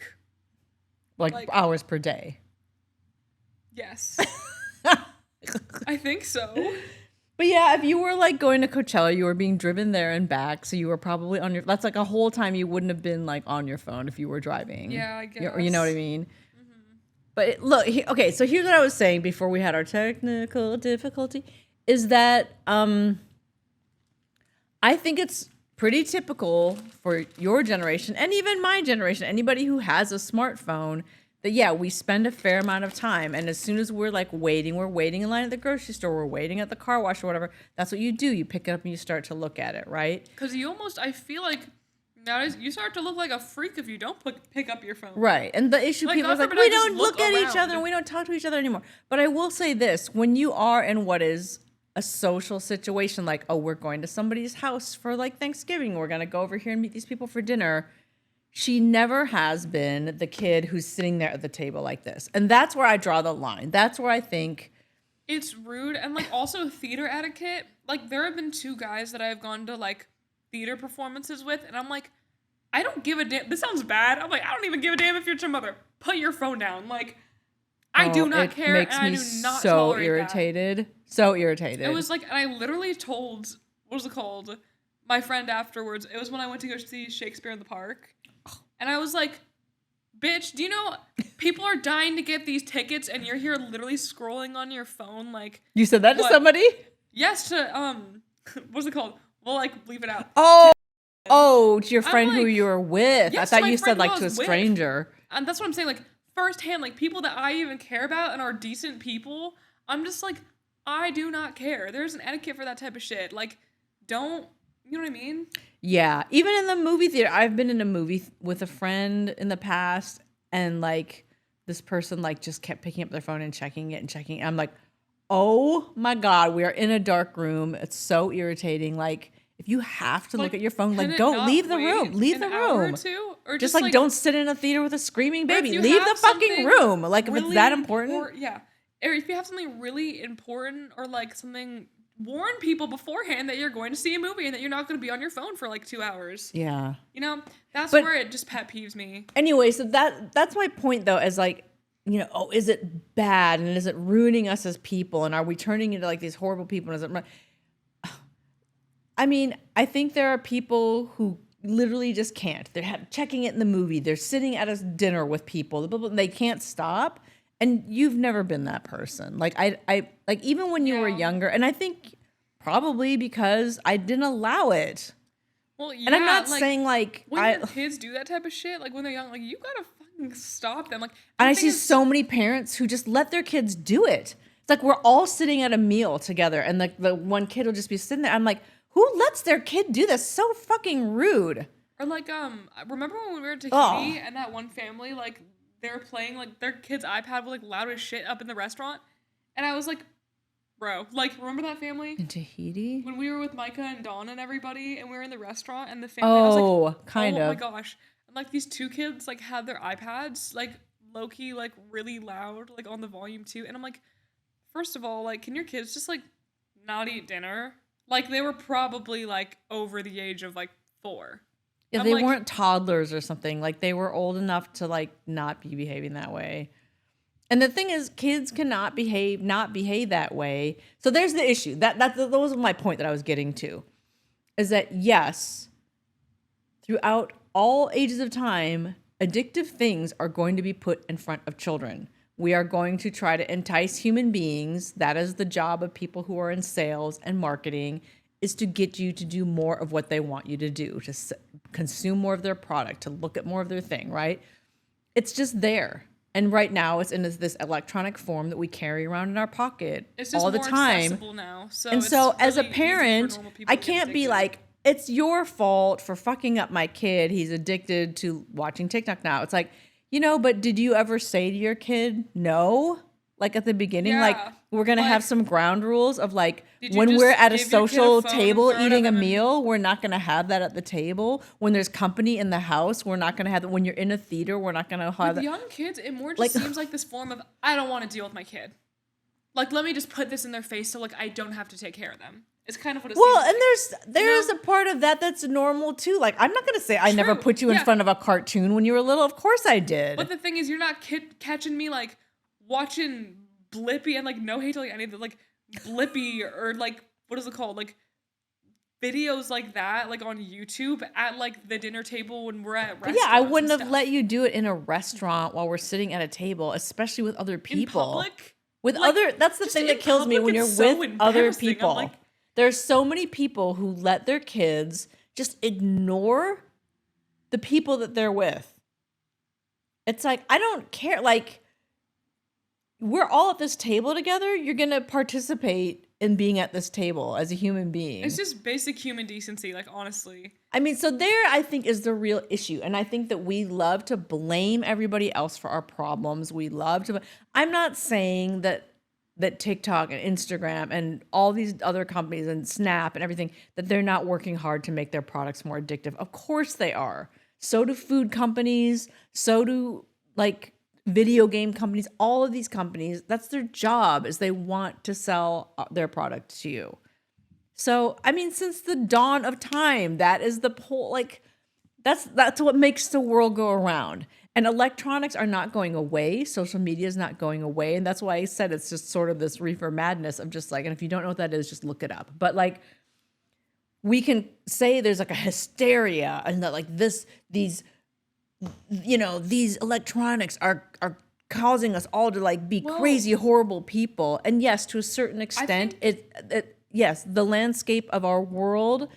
Like hours per day. Yes. I think so. But yeah, if you were like going to Coachella, you were being driven there and back, so you were probably on your. That's like a whole time you wouldn't have been like on your phone if you were driving. Yeah, I guess. You know what I mean? Mm-hmm. But look, okay. So here's what I was saying before we had our technical difficulty, is that I think it's pretty typical for your generation and even my generation, anybody who has a smartphone, that yeah, we spend a fair amount of time, and as soon as we're like we're waiting in line at the grocery store, we're waiting at the car wash or whatever, that's what you do. You pick it up and you start to look at it, right? Because I feel like nowadays you start to look like a freak if you don't pick up your phone. Right. And the issue, Like, people are God like, forbid I we just don't look look at each around. other and we don't talk to each other anymore. But I will say this, when you are in what is a social situation, like, oh, we're going to somebody's house for like Thanksgiving, we're going to go over here and meet these people for dinner. She never has been the kid who's sitting there at the table like this. And that's where I draw the line. That's where I think It's rude. And like also theater etiquette. Like there have been 2 guys that I've gone to like theater performances with, and I'm like, I don't give a damn. This sounds bad. I'm like, I don't even give a damn if you're your mother. Put your phone down. Like, I do not care, and I do not so tolerate irritated. that. So irritated. It was like, and I literally told, what was it called? My friend afterwards. It was when I went to go see Shakespeare in the Park. And I was like, bitch, do you know people are dying to get these tickets and you're here literally scrolling on your phone? Like, you said that to what? somebody? Yes, to, what's it called? Well, like, leave it out. Oh, to your I'm friend who like, you were with. yes, I thought my you said friend like who I to a was with. stranger. And that's what I'm saying, like, firsthand, like, people that I even care about and are decent people, I'm just like, I do not care. There's an etiquette for that type of shit. Like, don't, you know what I mean? Yeah, even in the movie theater, I've been in a movie with a friend in the past, and like this person like just kept picking up their phone and checking it and checking it. I'm like, oh my God, we are in a dark room. It's so irritating. Like, if you have to look at your phone, like, don't leave the room. Leave the room. Or just like don't sit in a theater with a screaming baby. you Leave have the fucking something room. Like, if it's really that important. yeah. Or if you have something really important or like something, warn people beforehand that you're going to see a movie and that you're not going to be on your phone for like 2 hours. Yeah. You know, that's But- where it just pet peeves me. Anyway, so that's my point though, is like, you know, oh, is it bad and is it ruining us as people and are we turning into like these horrible people? And is it? I mean, I think there are people who literally just can't. They're checking it in the movie. They're sitting at a dinner with people. And they can't stop. And you've never been that person. Like I like even when you were younger, and I think probably because I didn't allow it. Well, yeah. And I'm not like, saying like when your kids do that type of shit, like when they're young, like you gotta fucking stop them. Like, and the I thing see is- so many parents who just let their kids do it. It's like we're all sitting at a meal together, and like the one kid will just be sitting there. I'm like, who lets their kid do this? So fucking rude. Or like remember when we were in Tahiti Oh. and that one family like they were playing like their kid's iPad was like loud as shit up in the restaurant, and I was like, bro, like remember that family In Tahiti? when we were with Micah and Dawn and everybody and we were in the restaurant and the family I was like, Kind oh my of. gosh, and like these two kids like had their iPads like low key like really loud like on the volume too, and I'm like, first of all, like can your kids just like not eat dinner? Like they were probably like over the age of like 4. Yeah, I'm they like, weren't toddlers or something. Like they were old enough to like not be behaving that way. And the thing is, kids cannot not behave that way. So there's the issue. That was my point that I was getting to, is that yes, throughout all ages of time, addictive things are going to be put in front of children. We are going to try to entice human beings. That is the job of people who are in sales and marketing, is to get you to do more of what they want you to do, to consume more of their product, to look at more of their thing, right? It's just there. And right now it's in this electronic form that we carry around in our pocket it's just all the more time. accessible now. So And it's so as a really easy for parent, normal people I to get can't be addicted. like, it's your fault for fucking up my kid. He's addicted to watching TikTok now. It's like, but did you ever say to your kid, no? Like at the beginning, like Yeah, we're going to like, have some ground rules of like, did you when just we're at a give your kid a social phone, table throw it eating at a them, and- meal, we're not going to have that at the table. When there's company in the house, we're not going to have that. When you're in a theater, we're not going to have With that. young kids, it more just Like- seems like this form of I don't want to deal with my kid. Like let me just put this in their face so like I don't have to take care of them. It's kind of what it Well, seems and like. there's know? a part of that that's normal too. Like I'm not going to say I never True, put you in yeah. front of a cartoon when you were little. Of course I did. But the thing is, you're not catching me like watching Blippy and like no hate to like any of the like Blippy or like what is it called like videos like that like on YouTube at like the dinner table when we're at restaurants. Yeah, I wouldn't and have stuff. let you do it in a restaurant while we're sitting at a table, especially with other in people. public. With Like, other, that's the just thing in that kills me public, when you're it's so with other embarrassing. I'm people. like- There's so many people who let their kids just ignore the people that they're with. It's like, I don't care. Like, we're all at this table together. You're going to participate in being at this table as a human being. It's just basic human decency, like honestly. I mean, so there I think is the real issue. And I think that we love to blame everybody else for our problems. We love to, I'm not saying that TikTok and Instagram and all these other companies and Snap and everything, that they're not working hard to make their products more addictive. Of course they are. So do food companies. So do like video game companies. All of these companies, that's their job, is they want to sell their product to you. So, I mean, since the dawn of time, that is the whole, like, that's what makes the world go around. And electronics are not going away. Social media is not going away. And that's why I said it's just sort of this reefer madness of just like, and if you don't know what that is, just look it up. But like, we can say there's like a hysteria and that like these electronics are causing us all to like be crazy, horrible people. And yes, to a certain extent, yes, the landscape of our world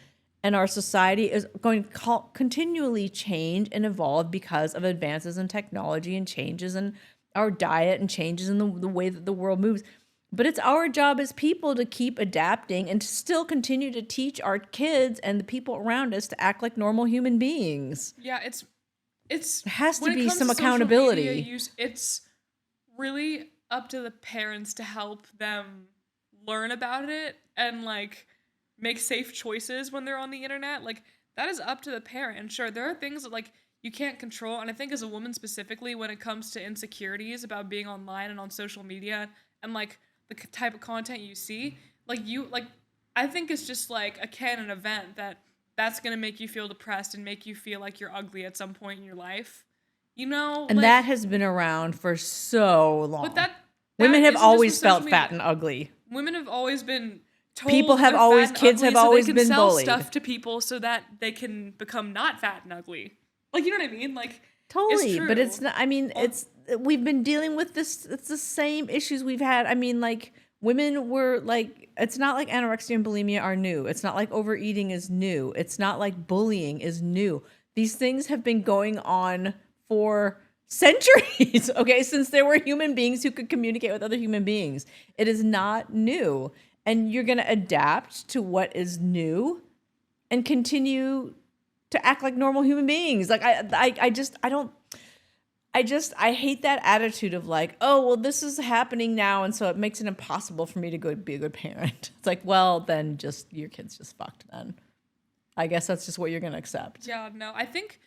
and our society is going to continually change and evolve because of advances in technology and changes in our diet and changes in the way that the world moves. But it's our job as people to keep adapting and to still continue to teach our kids and the people around us to act like normal human beings. Yeah, it's There has to when it be comes some social accountability. media use, it's really up to the parents to help them learn about it and like make safe choices when they're on the internet. Like that is up to the parent. And sure, there are things that like you can't control. And I think as a woman specifically, when it comes to insecurities about being online and on social media and like the type of content you see, I think it's just like a canon event that's gonna make you feel depressed and make you feel like you're ugly at some point in your life. And like, that has been around for so long. but that women have isn't just always with social felt fat media. and ugly. Women have always been told People that have they're always- fat and kids have ugly always so they been can sell bullied. stuff to people so that they can become not fat and ugly. Like, you know what I mean? Like, Totally, it's but true. it's not. I mean, we've been dealing with this. It's the same issues we've had. I mean, like women were like, it's not like anorexia and bulimia are new. It's not like overeating is new. It's not like bullying is new. These things have been going on for centuries. Okay, since there were human beings who could communicate with other human beings, it is not new, and you're gonna adapt to what is new, and continue to act like normal human beings. Like I hate that attitude of like, oh, well, this is happening now, and so it makes it impossible for me to go be a good parent. It's like, well, then just your kid's just fucked then. I guess that's just what you're going to accept. Yeah, no, I think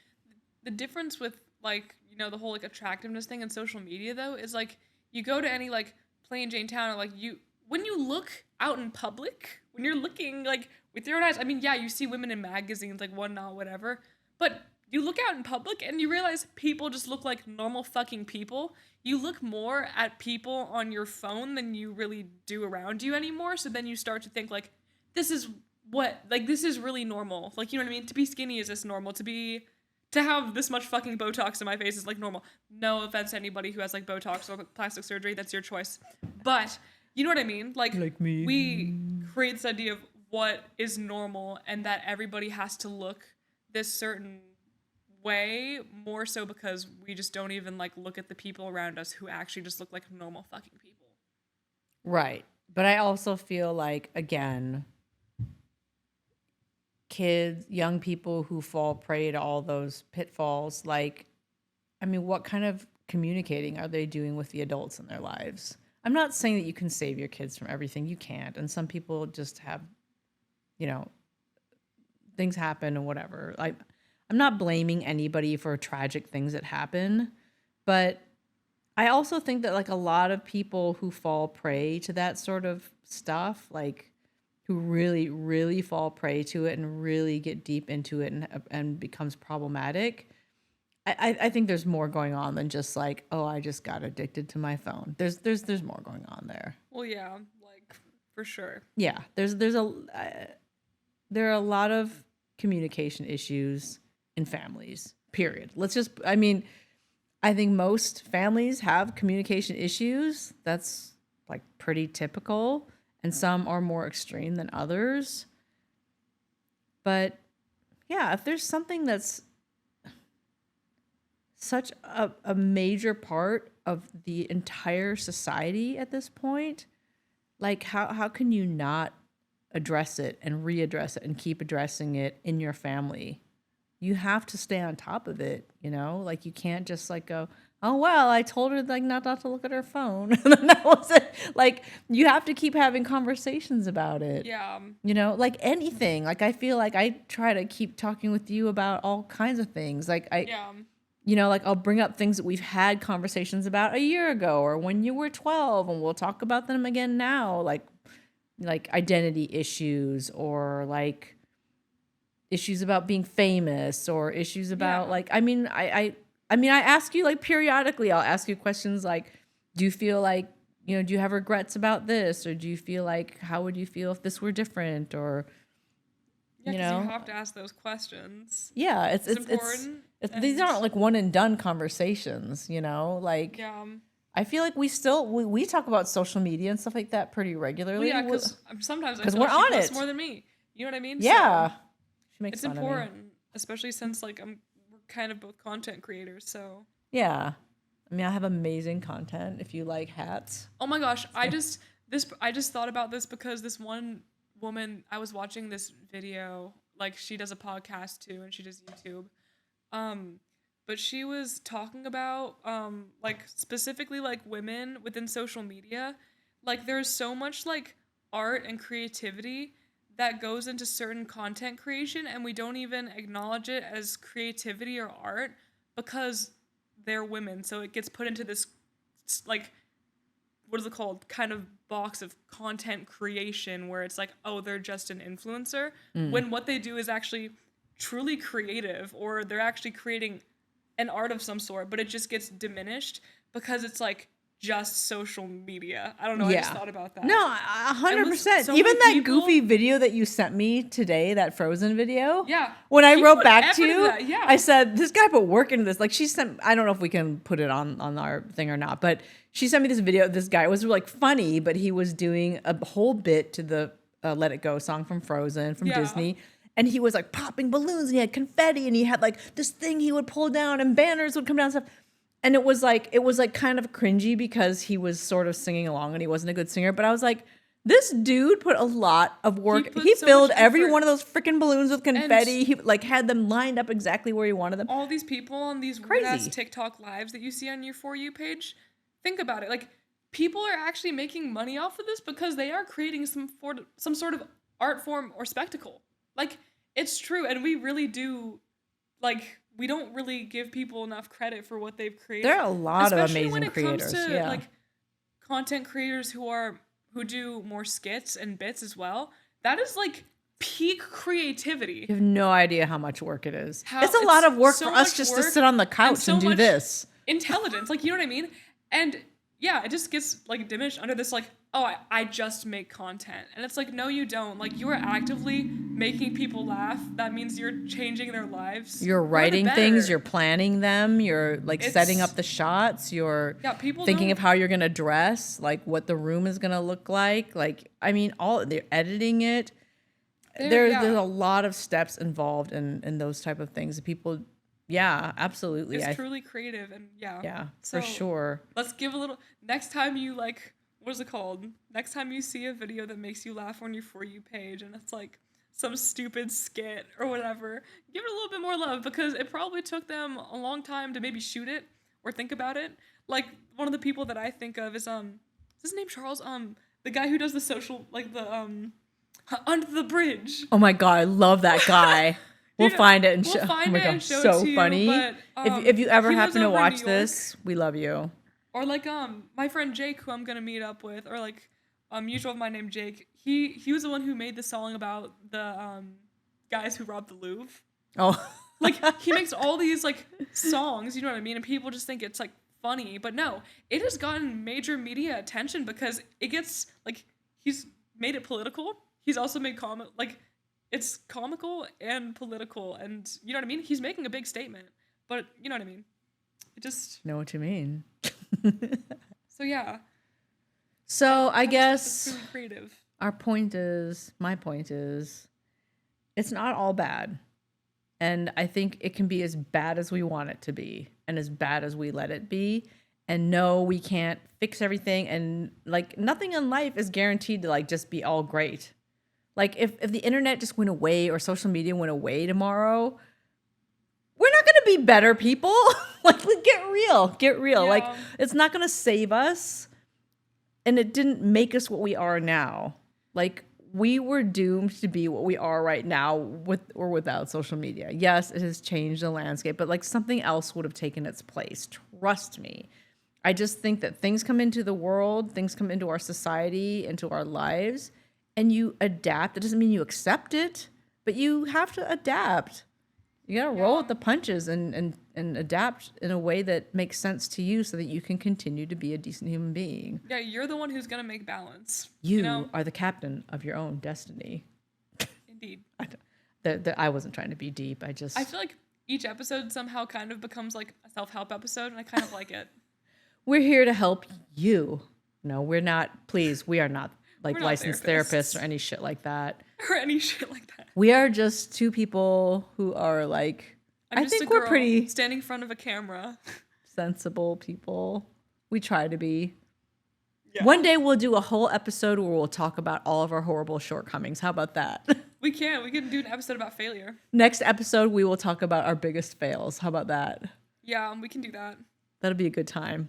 the difference with like, you know, the whole like attractiveness thing in social media though is like you go to any like plain Jane town or like when you look out in public, when you're looking like with your own eyes, I mean, yeah, you see women in magazines like whatnot, whatever, but you look out in public and you realize people just look like normal fucking people. You look more at people on your phone than you really do around you anymore. So then you start to think like, this is really normal. Like, you know what I mean? To be skinny is this normal. To have this much fucking Botox in my face is like normal. No offense to anybody who has like Botox or plastic surgery. That's your choice. But you know what I mean? Like me. We create this idea of what is normal and that everybody has to look this certain way, more so because we just don't even like look at the people around us who actually just look like normal fucking people. Right. But I also feel like, again, kids, young people who fall prey to all those pitfalls, like, I mean, what kind of communicating are they doing with the adults in their lives? I'm not saying that you can save your kids from everything. You can't. And some people just have, you know, things happen and whatever. I'm not blaming anybody for tragic things that happen, but I also think that like a lot of people who fall prey to that sort of stuff, like who really, really fall prey to it and really get deep into it and becomes problematic, I think there's more going on than just like, oh, I just got addicted to my phone. There's more going on there. Well, yeah, like for sure. Yeah, there are a lot of communication issues in families, period. I think most families have communication issues. That's like pretty typical, and some are more extreme than others. But yeah, if there's something that's such a major part of the entire society at this point, like how can you not address it and readdress it and keep addressing it in your family? You have to stay on top of it, you know? Like, you can't just, like, go, oh, well, I told her, like, not to look at her phone. And then that was it. Like, you have to keep having conversations about it. Yeah. You know? Like, anything. Like, I feel like I try to keep talking with you about all kinds of things. Like, you know, like, I'll bring up things that we've had conversations about a year ago or when you were 12, and we'll talk about them again now. Like identity issues or, like, issues about being famous or issues about like, I mean, I ask you like periodically, I'll ask you questions like, do you feel like, you know, do you have regrets about this? Or do you feel like, how would you feel if this were different? Or, you know, you have to ask those questions. Yeah. It's important. These aren't like one and done conversations, you know, like, I feel like we talk about social media and stuff like that pretty regularly. Well, yeah. Cause sometimes we're on it more than me. You know what I mean? Yeah. So, it's important, especially since like we're kind of both content creators, so yeah. I mean, I have amazing content if you like hats. Oh my gosh, I just thought about this because this one woman, I was watching this video, like she does a podcast too and she does YouTube. But she was talking about like specifically like women within social media. Like there's so much like art and creativity that goes into certain content creation, and we don't even acknowledge it as creativity or art because they're women. So it gets put into this, like, what is it called? Kind of box of content creation where it's like, oh, they're just an influencer. When what they do is actually truly creative, or they're actually creating an art of some sort, but it just gets diminished because it's like, just social media. I don't know. I just thought about that. No, 100%. So even that goofy video that you sent me today, that Frozen video. Yeah. When I wrote back to you, I said, this guy put work into this. Like she sent, I don't know if we can put it on our thing or not, but she sent me this video. This guy, it was like funny, but he was doing a whole bit to the Let It Go song from Frozen, from Disney. And he was like popping balloons and he had confetti and he had like this thing he would pull down and banners would come down and stuff. And it was like kind of cringy because he was sort of singing along and he wasn't a good singer. But I was like, This dude put a lot of work. put He so filled much every effort. one of those freaking balloons with confetti. He like had them lined up exactly where he wanted them. All these people on these Crazy. weird-ass TikTok lives that you see on your For You page, think about it. Like, people are actually making money off of this because they are creating some sort of art form or spectacle. Like, it's true, and we really do, like, we don't really give people enough credit for what they've created. There are a lot of Especially amazing when it creators. comes to, Yeah. like, content creators who do more skits and bits as well. That is, like, peak creativity. You have no idea how much work it is. It's a lot of work so for us much just to work sit on the couch so and do much this. Intelligence, like, you know what I mean? And yeah, it just gets like diminished under this like, oh, I just make content. And it's like, no, you don't. Like, you are actively making people laugh. That means you're changing their lives. You're writing things, you're planning them, you're like setting up the shots, you're people thinking of how you're gonna dress, like what the room is gonna look like. Like, I mean, they're editing it. There's a lot of steps involved in those type of things. People, yeah, absolutely. It's truly creative, and yeah, for sure. Let's give a little. Next time you like, what is it called? Next time you see a video that makes you laugh on your For You page, and it's like some stupid skit or whatever, give it a little bit more love because it probably took them a long time to maybe shoot it or think about it. Like, one of the people that I think of is his name Charles? The guy who does the social, like the Under the Bridge. Oh my god, I love that guy. We'll find it and show. We'll find it and show so it to you, funny. but, if you ever he lives happen to over in watch New this, we love you. Or like my friend Jake, who I'm gonna meet up with, or like mutual of mine named Jake. He was the one who made the song about the guys who robbed the Louvre. Oh, like, he makes all these like songs, you know what I mean, and people just think it's like funny, but no, it has gotten major media attention because it gets like, he's made it political. He's also made it's comical and political, and you know what I mean? He's making a big statement, but you know what I mean? It just... Know what you mean. So yeah. So I guess it's really creative. my point is, it's not all bad. And I think it can be as bad as we want it to be and as bad as we let it be. And no, we can't fix everything. And like, nothing in life is guaranteed to like just be all great. Like, if the internet just went away or social media went away tomorrow, we're not going to be better people. Like, get real. Yeah. Like, it's not going to save us. And it didn't make us what we are now. Like, we were doomed to be what we are right now with or without social media. Yes, it has changed the landscape, but like, something else would have taken its place. Trust me. I just think that things come into the world, things come into our society, into our lives, and you adapt. It doesn't mean you accept it, but you have to adapt. You gotta roll with the punches and adapt in a way that makes sense to you so that you can continue to be a decent human being. Yeah, you're the one who's gonna make balance. You know? Are the captain of your own destiny. Indeed. I wasn't trying to be deep. I feel like each episode somehow kind of becomes like a self-help episode, and I kind of like it. We're here to help you. No, we're not. Please, we are not like licensed therapists or any shit like that. We are just two people who are like, I think we're pretty standing in front of a camera. Sensible people. We try to be. Yeah. One day we'll do a whole episode where we'll talk about all of our horrible shortcomings. How about that? We can do an episode about failure. Next episode, we will talk about our biggest fails. How about that? Yeah, we can do that. That'll be a good time.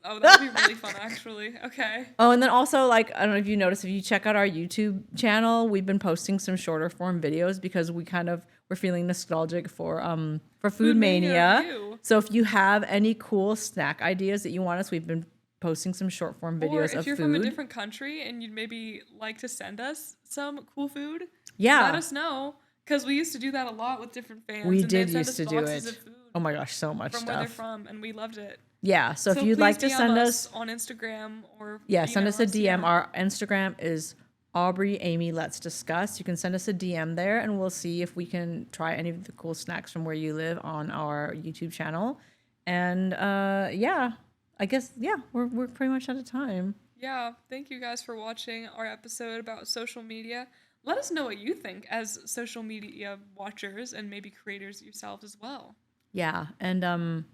Oh, that would be really fun, actually. Okay. Oh, and then also, like, I don't know if you noticed, if you check out our YouTube channel, we've been posting some shorter form videos because we're feeling nostalgic for Food Mania. So if you have any cool snack ideas that you want us, we've been posting some short form videos of food. Or if you're from a different country and you'd maybe like to send us some cool food, yeah, let us know. Because we used to do that a lot with different fans. We did used to do it. Oh my gosh, so much from stuff. Where they're from, and we loved it. Yeah, so if you'd like to send us on Instagram or send us a DM. Our Instagram is Aubrey Amy Let's Discuss. You can send us a DM there, and we'll see if we can try any of the cool snacks from where you live on our YouTube channel. And I guess we're pretty much out of time. Yeah, thank you guys for watching our episode about social media. Let us know what you think as social media watchers and maybe creators yourselves as well. Yeah, and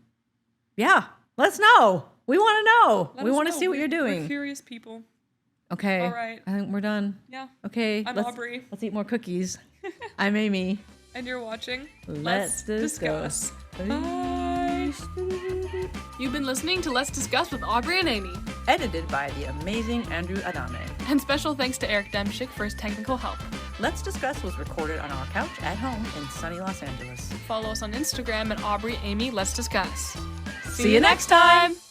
let us know. We want to know. We want to see what you're doing. We're curious people. Okay. All right. I think we're done. Yeah. Okay. I'm Aubrey. Let's eat more cookies. I'm Amy. And you're watching Let's Discuss. Bye. You've been listening to Let's Discuss with Aubrey and Amy. Edited by the amazing Andrew Adame. And special thanks to Eric Demchik for his technical help. Let's Discuss was recorded on our couch at home in sunny Los Angeles. Follow us on Instagram at Aubrey Amy Let's Discuss. See you next time!